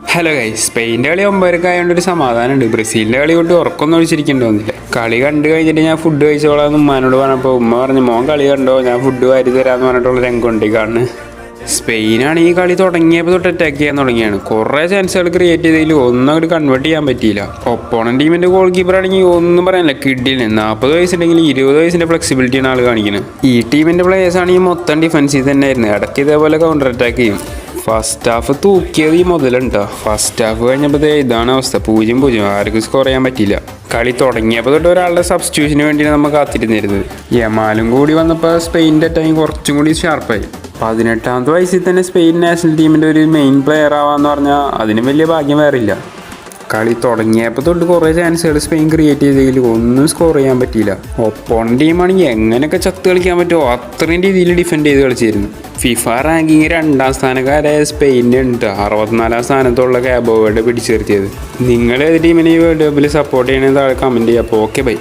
Hello guys, സ്പെയിൻ്റെ കളി 9 ആയതുകൊണ്ട് ഒരു സമാധാനമുണ്ട്. ബ്രസീലിൻ്റെ കളി കൊണ്ട് ഉറക്കൊന്നും ഒഴിച്ചിരിക്കണ്ടോന്നില്ല. കളി കണ്ടു കഴിഞ്ഞിട്ട് ഞാൻ ഫുഡ് കഴിച്ചോളാന്ന് ഉമ്മാനോട് പറഞ്ഞപ്പോൾ ഉമ്മ പറഞ്ഞു, മോൻ കളി കണ്ടോ, ഞാൻ ഫുഡ് വാരി തരാമെന്ന് പറഞ്ഞിട്ടുള്ള രംഗമുണ്ട് കാണുന്നത്. സ്പെയിനാണ് ഈ കളി തുടങ്ങിയപ്പോൾ തൊട്ട് അറ്റാക്ക് ചെയ്യാൻ തുടങ്ങിയാണ്. കുറേ ചാൻസുകൾ ക്രിയേറ്റ് ചെയ്തതിൽ ഒന്നും അങ്ങോട്ട് കൺവേർട്ട് ചെയ്യാൻ പറ്റിയില്ല. ഒപ്പോണൻ ടീമിൻ്റെ ഗോൾ കീപ്പർ ആണെങ്കിൽ ഒന്നും പറയാനില്ല, കിഡിൽ 40 വയസ്സുണ്ടെങ്കിൽ 20 വയസ്സിൻ്റെ ഫ്ലെക്സിബിലിറ്റിയാണ് ആൾ കാണിക്കുന്നത്. ഈ ടീമിൻ്റെ പ്ലേയേഴ്സ് ആണെങ്കിൽ മൊത്തം ഡിഫൻസീവ് തന്നെയായിരുന്നു. ഇടയ്ക്ക് ഇതേപോലെ കൗണ്ടർ അറ്റാക്ക് ചെയ്യും. ഫസ്റ്റ് ഹാഫ് തൂക്കിയത് ഈ മുതലുണ്ടോ. ഫസ്റ്റ് ഹാഫ് കഴിഞ്ഞപ്പോൾ ഇതാണ് അവസ്ഥ, 0-0, ആർക്കും സ്കോർ ചെയ്യാൻ പറ്റിയില്ല. കളി തുടങ്ങിയപ്പോൾ തൊട്ട് ഒരാളുടെ സബ്സ്റ്റിറ്റ്യൂഷന് വേണ്ടിയാണ് നമ്മൾ കാത്തിരുന്നിരുന്നത്. യമാലും കൂടി വന്നപ്പോൾ സ്പെയിനിൻ്റെ ടൈം കുറച്ചും കൂടി ഷാർപ്പായി. 18ാമത്തെ വയസ്സിൽ തന്നെ സ്പെയിൻ നാഷണൽ ടീമിൻ്റെ ഒരു മെയിൻ പ്ലെയർ ആവാന്ന് പറഞ്ഞാൽ അതിന് വലിയ ഭാഗ്യം വേറില്ല. കളി തുടങ്ങിയപ്പോൾ തൊട്ട് കുറേ ചാൻസുകൾ സ്പെയിൻ ക്രിയേറ്റ് ചെയ്തെങ്കിൽ ഒന്നും സ്കോർ ചെയ്യാൻ പറ്റിയില്ല. ഒപ്പോണൻ ടീമാണെങ്കിൽ എങ്ങനെയൊക്കെ ചത്ത് കളിക്കാൻ പറ്റുമോ അത്രയും രീതിയിൽ ഡിഫെൻഡ് ചെയ്ത് കളിച്ചിരുന്നു. ഫിഫ റാങ്കിങ് 2ാം സ്ഥാനക്കാരായ സ്പെയിനുണ്ട് 64ാം സ്ഥാനത്തുള്ള ക്യാബോ വെർഡെ പിടിച്ചു നിർത്തിയത്. നിങ്ങൾ ഏത് ടീമിനെ ഈ വേൾഡ് കപ്പിൽ സപ്പോർട്ട് ചെയ്യണമെന്ന് താഴെ കമൻറ്റ് ചെയ്യുക. അപ്പോൾ ഓക്കെ ബൈ.